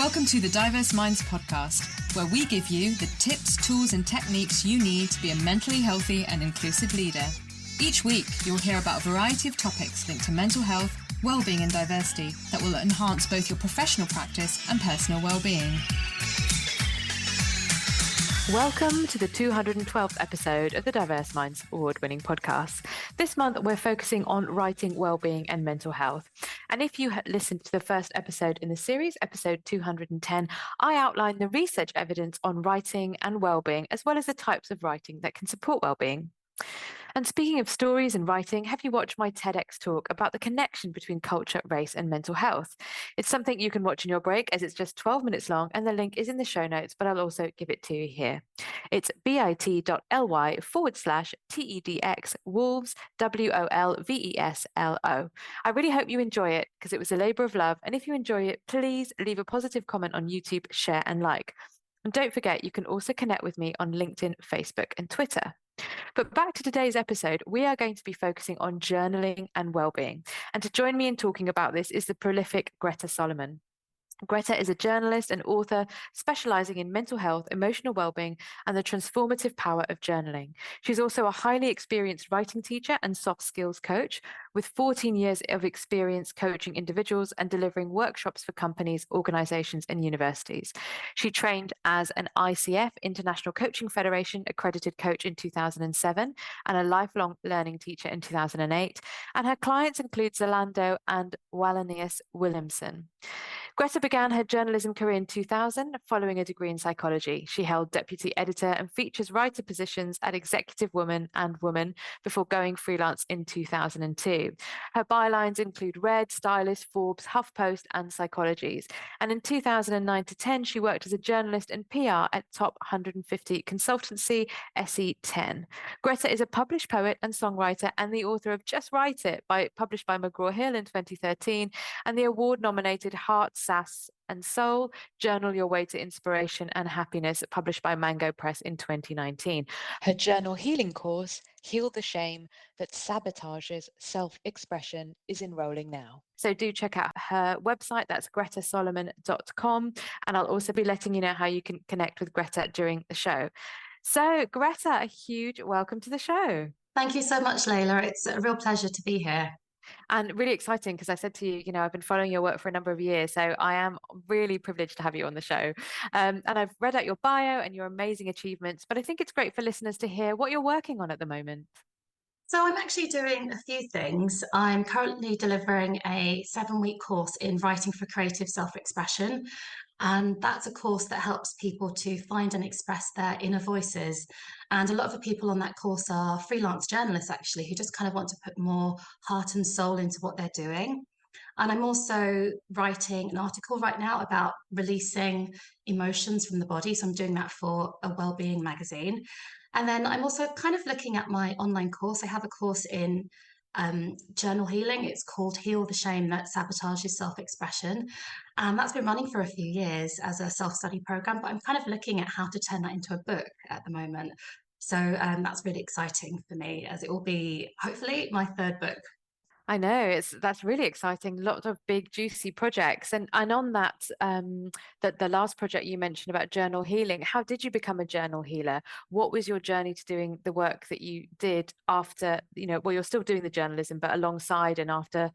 Welcome to the Diverse Minds podcast, where we give you the tips, tools, and techniques you need to be a mentally healthy and inclusive leader. Each week, you'll hear about a variety of topics linked to mental health, well-being, and diversity that will enhance both your professional practice and personal well-being. Welcome to the 212th episode of the Diverse Minds award-winning podcast. This month, we're focusing on writing, well-being, and mental health. And if you had listened to the first episode in the series, episode 210, I outlined the research evidence on writing and well-being, as well as the types of writing that can support well-being. And speaking of stories and writing, have you watched my TEDx talk about the connection between culture, race, and mental health? It's something you can watch in your break, as it's just 12 minutes long, and the link is in the show notes, but I'll also give it to you here. It's bit.ly/TEDx Wolves, WOLVESLO. I really hope you enjoy it, because it was a labor of love. And if you enjoy it, please leave a positive comment on YouTube, share, and like. And don't forget, you can also connect with me on LinkedIn, Facebook, and Twitter. But back to today's episode, we are going to be focusing on journaling and well-being. And to join me in talking about this is the prolific Greta Solomon. Greta is a journalist and author specializing in mental health, emotional well-being, and the transformative power of journaling. She's also a highly experienced writing teacher and soft skills coach with 14 years of experience coaching individuals and delivering workshops for companies, organizations, and universities. She trained as an ICF, International Coaching Federation accredited coach in 2007 and a lifelong learning teacher in 2008. And her clients include Zalando and Wallenius Wilhelmsen. Greta began her journalism career in 2000 following a degree in psychology. She held deputy editor and features writer positions at Executive Woman and Woman before going freelance in 2002. Her bylines include Red, Stylist, Forbes, HuffPost, and Psychologies. And in 2009 to 10, she worked as a journalist and PR at Top 150 consultancy SE10. Greta is a published poet and songwriter and the author of Just Write It, published by McGraw-Hill in 2013, and the award-nominated Heart, Sass, and Soul, Journal Your Way to Inspiration and Happiness, published by Mango Press in 2019. Her journal healing course, Heal the Shame That Sabotages Self-Expression, is enrolling now. So do check out her website, that's gretasolomon.com, and I'll also be letting you know how you can connect with Greta during the show. So Greta, a huge welcome to the show. Thank you so much, Layla. It's a real pleasure to be here. And really exciting, because I said to you, I've been following your work for a number of years, so I am really privileged to have you on the show. And I've read out your bio and your amazing achievements, but I think it's great for listeners to hear what you're working on at the moment. So I'm actually doing a few things. I'm currently delivering a 7-week course in writing for creative self-expression. And that's a course that helps people to find and express their inner voices. And a lot of the people on that course are freelance journalists, actually, who just kind of want to put more heart and soul into what they're doing. And I'm also writing an article right now about releasing emotions from the body. So I'm doing that for a wellbeing magazine. And then I'm also kind of looking at my online course. I have a course in journal healing. It's called Heal the Shame That Sabotages Self-Expression. And that's been running for a few years as a self-study program, but I'm kind of looking at how to turn that into a book at the moment. So that's really exciting for me, as it will be hopefully my third book. I know that's really exciting. Lots of big, juicy projects, and on that, the last project you mentioned about journal healing. How did you become a journal healer? What was your journey to doing the work that you did after? You're still doing the journalism, but alongside and after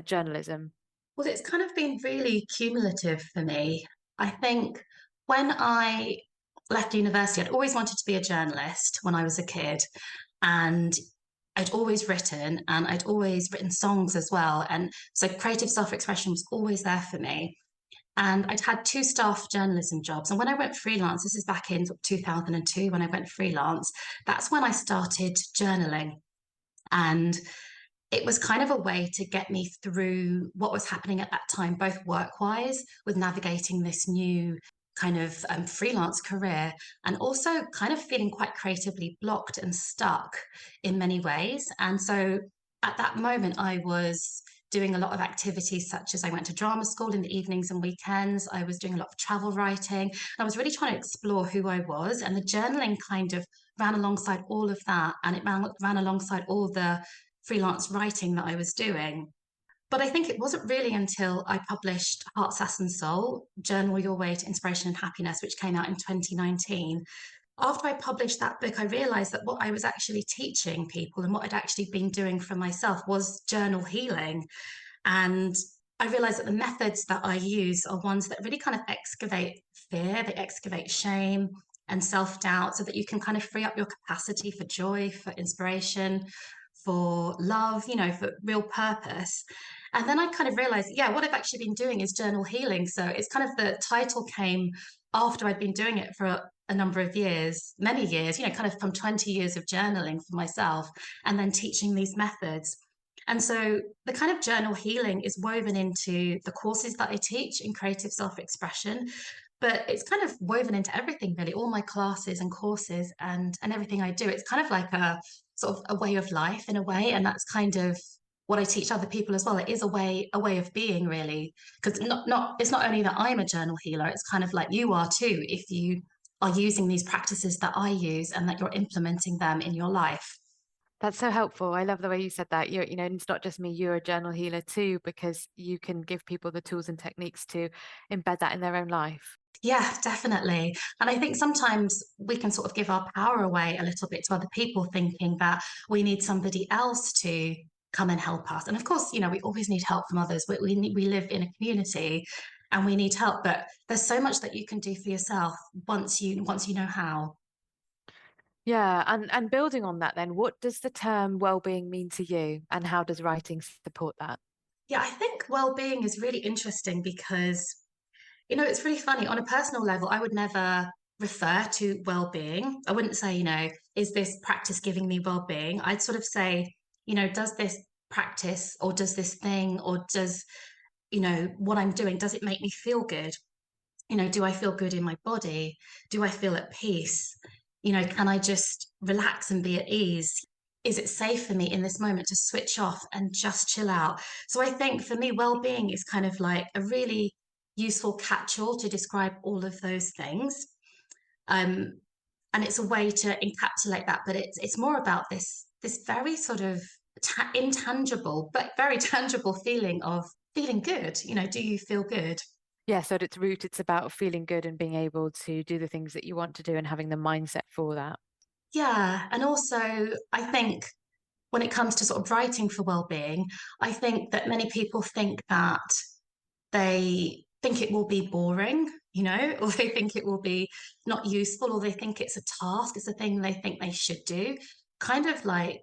journalism. Well, it's kind of been really cumulative for me. I think when I left university, I'd always wanted to be a journalist when I was a kid, and I'd always written, and I'd always written songs as well. And so creative self-expression was always there for me. And I'd had 2 staff journalism jobs. And when I went freelance, this is back in 2002, when I went freelance, that's when I started journaling. And it was kind of a way to get me through what was happening at that time, both work-wise, with navigating this new kind of freelance career, and also kind of feeling quite creatively blocked and stuck in many ways. And so at that moment, I was doing a lot of activities, such as I went to drama school in the evenings and weekends. I was doing a lot of travel writing. I was really trying to explore who I was, and the journaling kind of ran alongside all of that, and it ran alongside all the freelance writing that I was doing. But I think it wasn't really until I published Heart, Sass and Soul, Journal Your Way to Inspiration and Happiness, which came out in 2019. After I published that book, I realized that what I was actually teaching people and what I'd actually been doing for myself was journal healing. And I realized that the methods that I use are ones that really kind of excavate fear, they excavate shame and self-doubt so that you can kind of free up your capacity for joy, for inspiration, for love, for real purpose. And then I kind of realized, yeah, what I've actually been doing is journal healing. So it's kind of the title came after I'd been doing it for a number of years, many years, kind of from 20 years of journaling for myself and then teaching these methods. And so the kind of journal healing is woven into the courses that I teach in creative self-expression, but it's kind of woven into everything really, all my classes and courses and everything I do. It's kind of like a sort of a way of life in a way, and that's kind of what I teach other people as well. It is a way of being really, because it's not only that I'm a journal healer, it's kind of like you are too if you are using these practices that I use and that you're implementing them in your life. That's so helpful. I love the way you said that. It's not just me, you're a journal healer too, because you can give people the tools and techniques to embed that in their own life. Yeah, definitely. And I think sometimes we can sort of give our power away a little bit to other people, thinking that we need somebody else to come and help us. And of course, we always need help from others. We live in a community and we need help, but there's so much that you can do for yourself once you know how. Yeah, and building on that then, what does the term well-being mean to you and how does writing support that? Yeah, I think well-being is really interesting because it's really funny. On a personal level, I would never refer to well-being. I wouldn't say, is this practice giving me well-being? I'd sort of say, does this practice or does this thing or does, what I'm doing, does it make me feel good? Do I feel good in my body? Do I feel at peace? Can I just relax and be at ease? Is it safe for me in this moment to switch off and just chill out? So I think for me, well-being is kind of like a really useful catch-all to describe all of those things. Um, and it's a way to encapsulate that, but it's more about this very sort of intangible but very tangible feeling of feeling good. Do you feel good? Yeah, so at its root, it's about feeling good and being able to do the things that you want to do and having the mindset for that. Yeah, and also I think when it comes to sort of writing for well-being, I think that many people think that they think it will be boring, or they think it will be not useful, or they think it's a task, it's a thing they think they should do. Kind of like,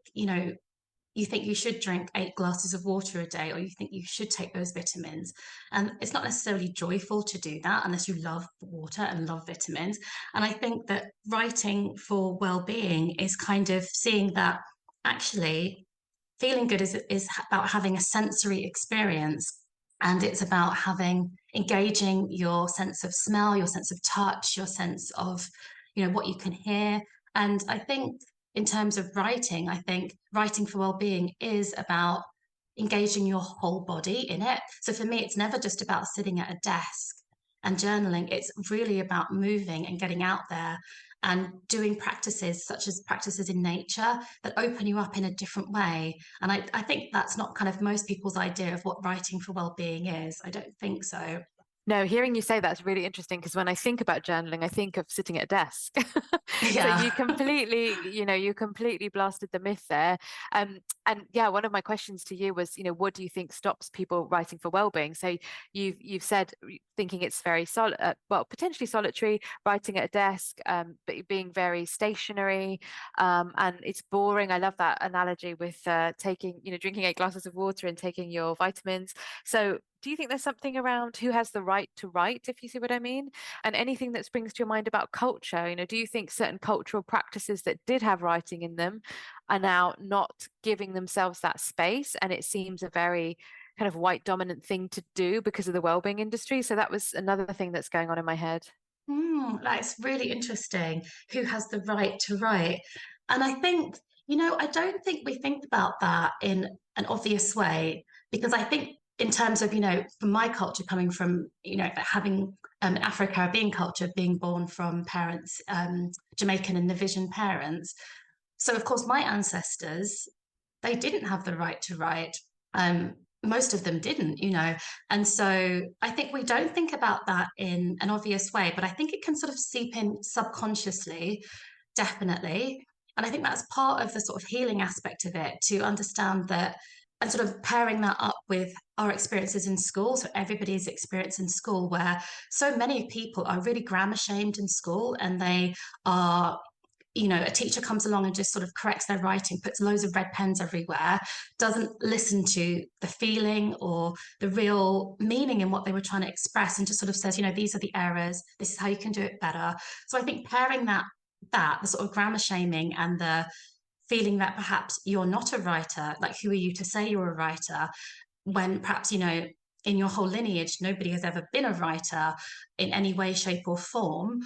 you think you should drink 8 glasses of water a day, or you think you should take those vitamins. And it's not necessarily joyful to do that unless you love water and love vitamins. And I think that writing for well-being is kind of seeing that actually feeling good is about having a sensory experience. And it's about engaging your sense of smell, your sense of touch, your sense of, what you can hear. And I think in terms of writing, I think writing for well-being is about engaging your whole body in it. So for me, it's never just about sitting at a desk and journaling. It's really about moving and getting out there and doing practices such as practices in nature that open you up in a different way. And I think that's not kind of most people's idea of what writing for well-being is. I don't think so. No, hearing you say that's really interesting because when I think about journaling, I think of sitting at a desk. So Yeah. you completely blasted the myth there. And yeah, one of my questions to you was, what do you think stops people writing for well-being? So you've said thinking it's very potentially solitary, writing at a desk, but being very stationary, and it's boring. I love that analogy with drinking 8 glasses of water and taking your vitamins. So do you think there's something around who has the right to write, if you see what I mean? And anything that springs to your mind about culture, do you think certain cultural practices that did have writing in them are now not giving themselves that space? And it seems a very kind of white dominant thing to do because of the wellbeing industry. So that was another thing that's going on in my head. That's really interesting. Who has the right to write? And I think, I don't think we think about that in an obvious way, because I think in terms of, from my culture coming from, having Afro-Caribbean culture, being born from parents, Jamaican and Nigerian parents. So of course, my ancestors, they didn't have the right to write. most of them didn't, And so I think we don't think about that in an obvious way, but I think it can sort of seep in subconsciously, definitely. And I think that's part of the sort of healing aspect of it, to understand that, and sort of pairing that up with our experiences in school. So everybody's experience in school, where so many people are really grammar shamed in school, and they are, a teacher comes along and just sort of corrects their writing, puts loads of red pens everywhere, doesn't listen to the feeling or the real meaning in what they were trying to express, and just sort of says, these are the errors, this is how you can do it better. So I think pairing that the sort of grammar shaming and the feeling that perhaps you're not a writer, like who are you to say you're a writer, when perhaps, in your whole lineage, nobody has ever been a writer in any way, shape, or form.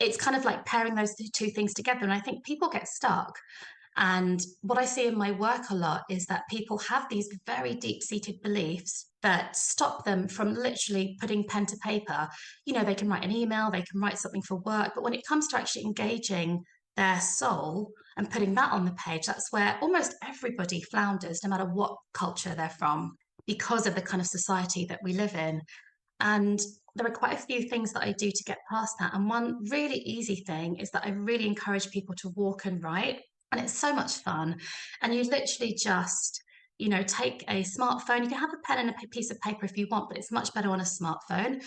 It's kind of like pairing those two things together. And I think people get stuck. And what I see in my work a lot is that people have these very deep-seated beliefs that stop them from literally putting pen to paper. They can write an email, they can write something for work, but when it comes to actually engaging their soul and putting that on the page, that's where almost everybody flounders, no matter what culture they're from, because of the kind of society that we live in. And there are quite a few things that I do to get past that. And one really easy thing is that I really encourage people to walk and write. And it's so much fun. And you literally just, take a smartphone. You can have a pen and a piece of paper if you want, but it's much better on a smartphone.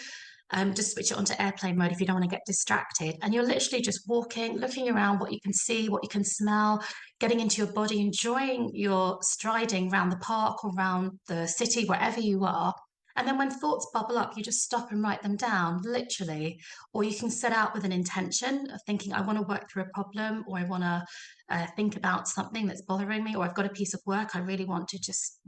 Just switch it onto airplane mode if you don't want to get distracted. And you're literally just walking, looking around, what you can see, what you can smell, getting into your body, enjoying your striding around the park or around the city, wherever you are. And then when thoughts bubble up, you just stop and write them down, literally. Or you can set out with an intention of thinking, I want to work through a problem, or I want to think about something that's bothering me, or I've got a piece of work I really want to just,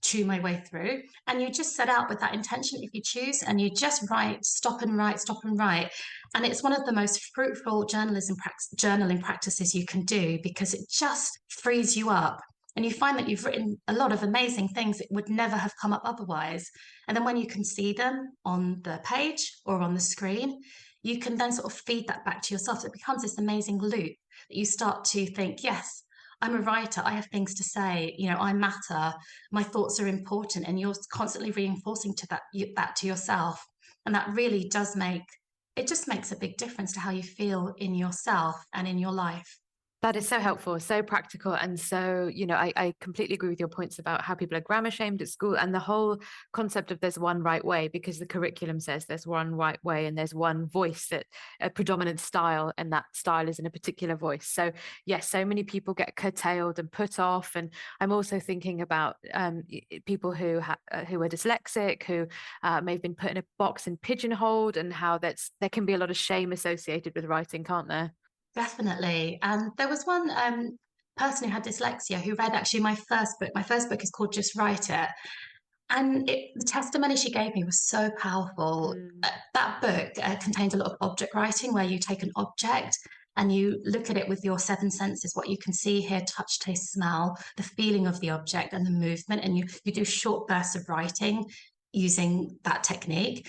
chew my way through. And you just set out with that intention if you choose, and you just write, stop and write, stop and write. And it's one of the most fruitful journaling practices you can do, because it just frees you up. And you find that you've written a lot of amazing things that would never have come up otherwise. And then when you can see them on the page or on the screen, you can then sort of feed that back to yourself. So it becomes this amazing loop that you start to think, yes, I'm a writer, I have things to say, I matter, my thoughts are important, and you're constantly reinforcing that to yourself. And that really does just makes a big difference to how you feel in yourself and in your life. That is so helpful, so practical. And so, I completely agree with your points about how people are grammar shamed at school, and the whole concept of there's one right way, because the curriculum says there's one right way and there's one voice, that a predominant style, and that style is in a particular voice. So yes, so many people get curtailed and put off. And I'm also thinking about people who are dyslexic, who may have been put in a box and pigeonholed, and how there can be a lot of shame associated with writing, can't there? Definitely. And there was one person who had dyslexia who read actually my first book. My first book is called Just Write It. And the testimony she gave me was so powerful. That book contained a lot of object writing, where you take an object and you look at it with your seven senses, what you can see, hear, touch, taste, smell, the feeling of the object and the movement. And you do short bursts of writing using that technique.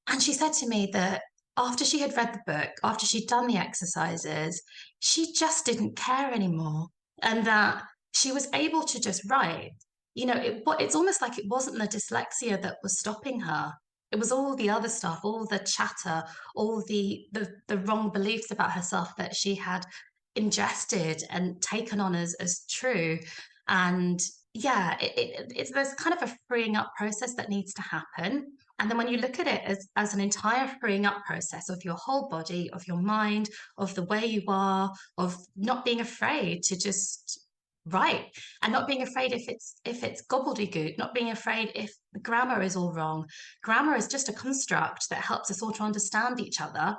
And she said to me that after she had read the book, after she'd done the exercises, she just didn't care anymore. And that she was able to just write. It's almost like it wasn't the dyslexia that was stopping her. It was all the other stuff, all the chatter, all the wrong beliefs about herself that she had ingested and taken on as true. And yeah, there's kind of a freeing up process that needs to happen. And then when you look at it as an entire freeing up process of your whole body, of your mind, of the way you are, of not being afraid to just write, and not being afraid if it's gobbledygook, not being afraid if the grammar is all wrong. Grammar is just a construct that helps us all to understand each other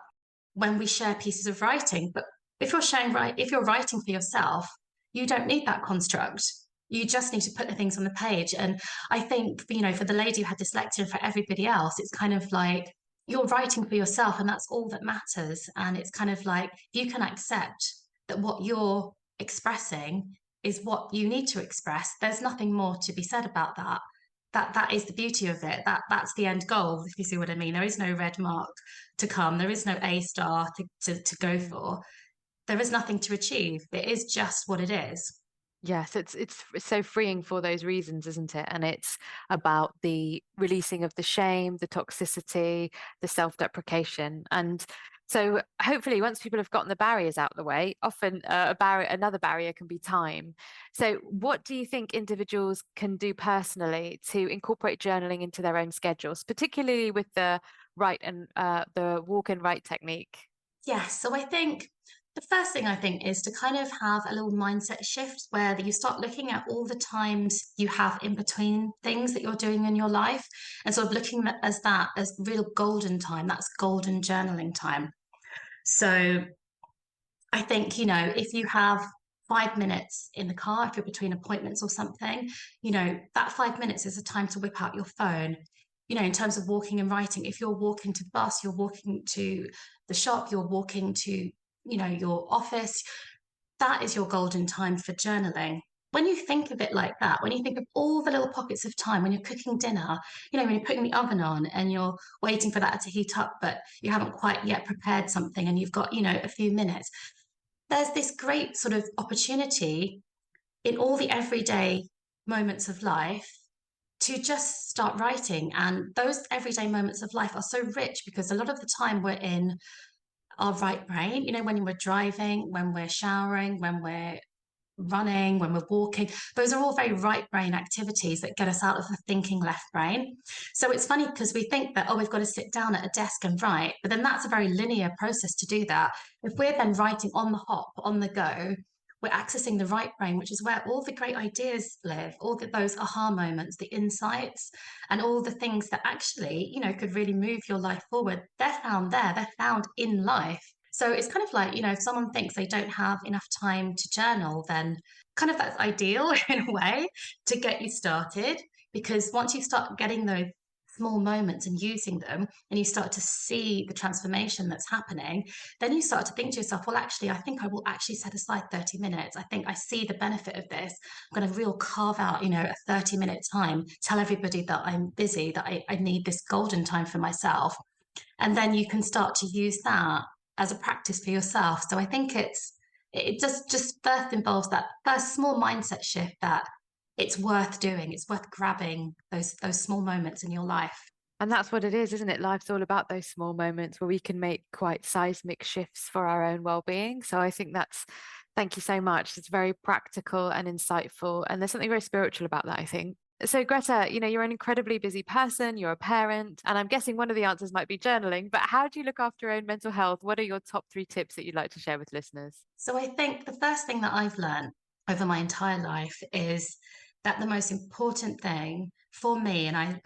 when we share pieces of writing. But if you're writing for yourself, you don't need that construct. You just need to put the things on the page. And I think, for the lady who had dyslexia and for everybody else, it's kind of like you're writing for yourself, and that's all that matters. And it's kind of like, you can accept that what you're expressing is what you need to express. There's nothing more to be said about that. That is the beauty of it. That's the end goal, if you see what I mean. There is no red mark to come. There is no A star to go for. There is nothing to achieve. It is just what it is. Yes, it's so freeing for those reasons, isn't it? And it's about the releasing of the shame, the toxicity, the self-deprecation. And so hopefully once people have gotten the barriers out of the way, often another barrier can be time. So what do you think individuals can do personally to incorporate journaling into their own schedules, particularly with the the walk and write technique? Yes. So I think the first thing I think is to kind of have a little mindset shift where you start looking at all the times you have in between things that you're doing in your life and sort of looking at that as real golden time. That's golden journaling time. So I think, if you have 5 minutes in the car, if you're between appointments or something, that 5 minutes is a time to whip out your phone. In terms of walking and writing, if you're walking to the bus, you're walking to the shop, you're walking to, your office, that is your golden time for journaling. When you think of it like that, when you think of all the little pockets of time, when you're cooking dinner, when you're putting the oven on and you're waiting for that to heat up, but you haven't quite yet prepared something and you've got, a few minutes, there's this great sort of opportunity in all the everyday moments of life to just start writing. And those everyday moments of life are so rich because a lot of the time we're in our right brain, when we're driving, when we're showering, when we're running, when we're walking, those are all very right brain activities that get us out of the thinking left brain. So it's funny because we think that, we've got to sit down at a desk and write, but then that's a very linear process to do that. If we're then writing on the hop, on the go, we're accessing the right brain, which is where all the great ideas live, those aha moments, the insights, and all the things that actually, could really move your life forward. They're found there, they're found in life. So it's kind of like, if someone thinks they don't have enough time to journal, then kind of that's ideal in a way to get you started. Because once you start getting those small moments and using them, and you start to see the transformation that's happening, then you start to think to yourself, well, actually, I think I will actually set aside 30 minutes. I think I see the benefit of this. I'm going to real carve out, a 30-minute time, tell everybody that I'm busy, that I need this golden time for myself. And then you can start to use that as a practice for yourself. So I think it just first involves that first small mindset shift that it's worth doing. It's worth grabbing those small moments in your life. And that's what it is, isn't it? Life's all about those small moments where we can make quite seismic shifts for our own well-being. So I think thank you so much. It's very practical and insightful. And there's something very spiritual about that, I think. So Greta, you're an incredibly busy person, you're a parent, and I'm guessing one of the answers might be journaling, but how do you look after your own mental health? What are your top 3 tips that you'd like to share with listeners? So I think the first thing that I've learned over my entire life is that the most important thing for me, and I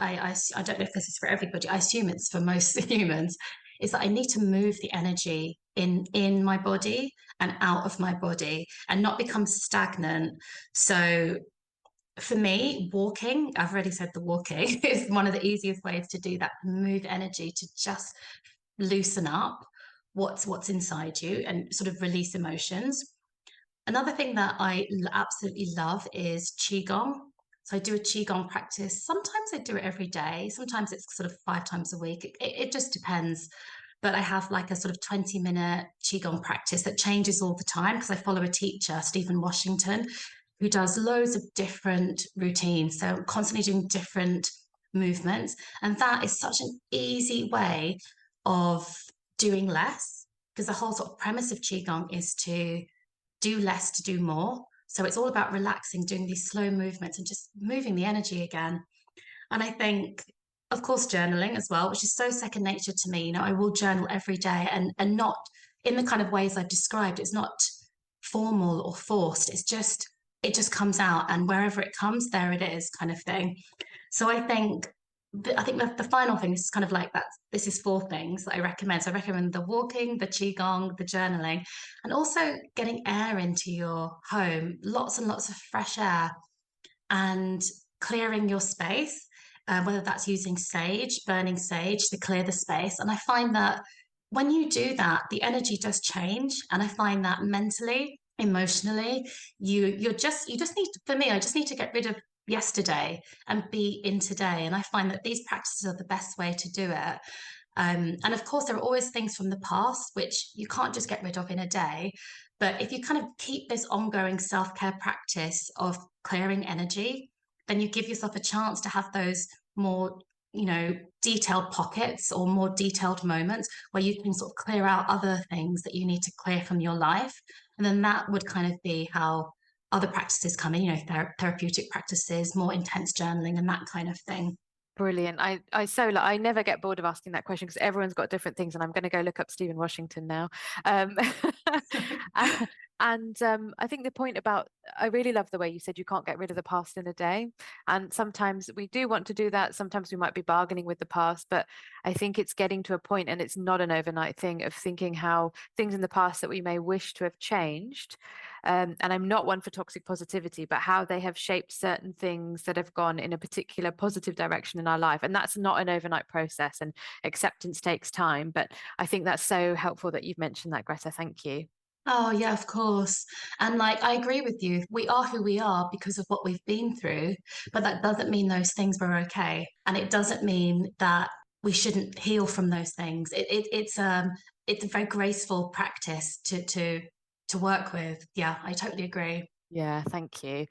don't know if this is for everybody, I assume it's for most humans, is that I need to move the energy in my body and out of my body and not become stagnant. So for me, walking, I've already said the walking is one of the easiest ways to do that, move energy, to just loosen up what's inside you and sort of release emotions. Another thing that I absolutely love is Qigong. So I do a Qigong practice. Sometimes I do it every day. Sometimes it's sort of 5 times a week. It just depends. But I have like a sort of 20-minute Qigong practice that changes all the time because I follow a teacher, Stephen Washington, who does loads of different routines. So I'm constantly doing different movements. And that is such an easy way of doing less, because the whole sort of premise of Qigong is to do less to do more. So it's all about relaxing, doing these slow movements and just moving the energy again. And I think, of course, journaling as well, which is so second nature to me. I will journal every day and not in the kind of ways I've described. It's not formal or forced. It just comes out, and wherever it comes, there it is, kind of thing. So I think the final thing is kind of like that. This is 4 things that I recommend. So I recommend the walking, the Qigong, the journaling, and also getting air into your home, lots and lots of fresh air, and clearing your space, whether that's using sage, burning sage to clear the space. And I find that when you do that, the energy does change. And I find that mentally, emotionally, you just need to, for me, I just need to get rid of yesterday and be in today. And I find that these practices are the best way to do it. And of course, there are always things from the past, which you can't just get rid of in a day. But if you kind of keep this ongoing self-care practice of clearing energy, then you give yourself a chance to have those more, detailed pockets or more detailed moments where you can sort of clear out other things that you need to clear from your life. And then that would kind of be how other practices come in, therapeutic practices, more intense journaling and that kind of thing. Brilliant. I never get bored of asking that question because everyone's got different things, and I'm going to go look up Stephen Washington now. I think the point about, I really love the way you said you can't get rid of the past in a day. And sometimes we do want to do that. Sometimes we might be bargaining with the past, but I think it's getting to a point, and it's not an overnight thing, of thinking how things in the past that we may wish to have changed. And I'm not one for toxic positivity, but how they have shaped certain things that have gone in a particular positive direction in our life. And that's not an overnight process, and acceptance takes time. But I think that's so helpful that you've mentioned that, Greta. Thank you. Oh, yeah, of course. And I agree with you. We are who we are because of what we've been through, but that doesn't mean those things were okay. And it doesn't mean that we shouldn't heal from those things. It's a very graceful practice to work with. Yeah, I totally agree. Yeah, thank you.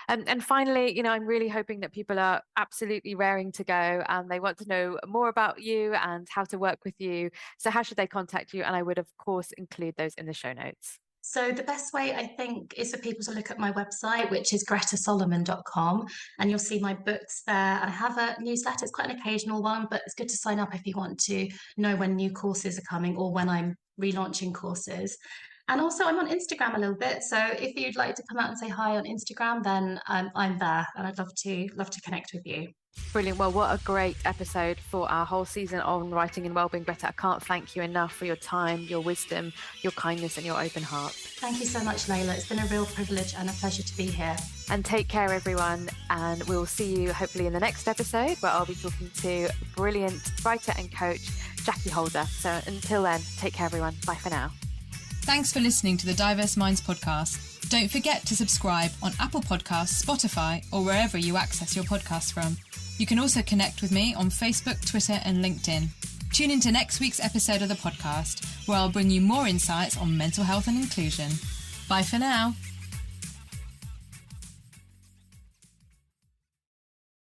And finally, I'm really hoping that people are absolutely raring to go and they want to know more about you and how to work with you. So how should they contact you? And I would, of course, include those in the show notes. So the best way, I think, is for people to look at my website, which is gretasolomon.com, and you'll see my books there. I have a newsletter. It's quite an occasional one, but it's good to sign up if you want to know when new courses are coming or when I'm relaunching courses. And also I'm on Instagram a little bit. So if you'd like to come out and say hi on Instagram, then I'm there, and I'd love to connect with you. Brilliant. Well, what a great episode for our whole season on writing and wellbeing, Greta. I can't thank you enough for your time, your wisdom, your kindness and your open heart. Thank you so much, Layla. It's been a real privilege and a pleasure to be here. And take care, everyone. And we'll see you hopefully in the next episode, where I'll be talking to brilliant writer and coach, Jackie Holder. So until then, take care, everyone. Bye for now. Thanks for listening to the Diverse Minds podcast. Don't forget to subscribe on Apple Podcasts, Spotify, or wherever you access your podcasts from. You can also connect with me on Facebook, Twitter, and LinkedIn. Tune into next week's episode of the podcast, where I'll bring you more insights on mental health and inclusion. Bye for now.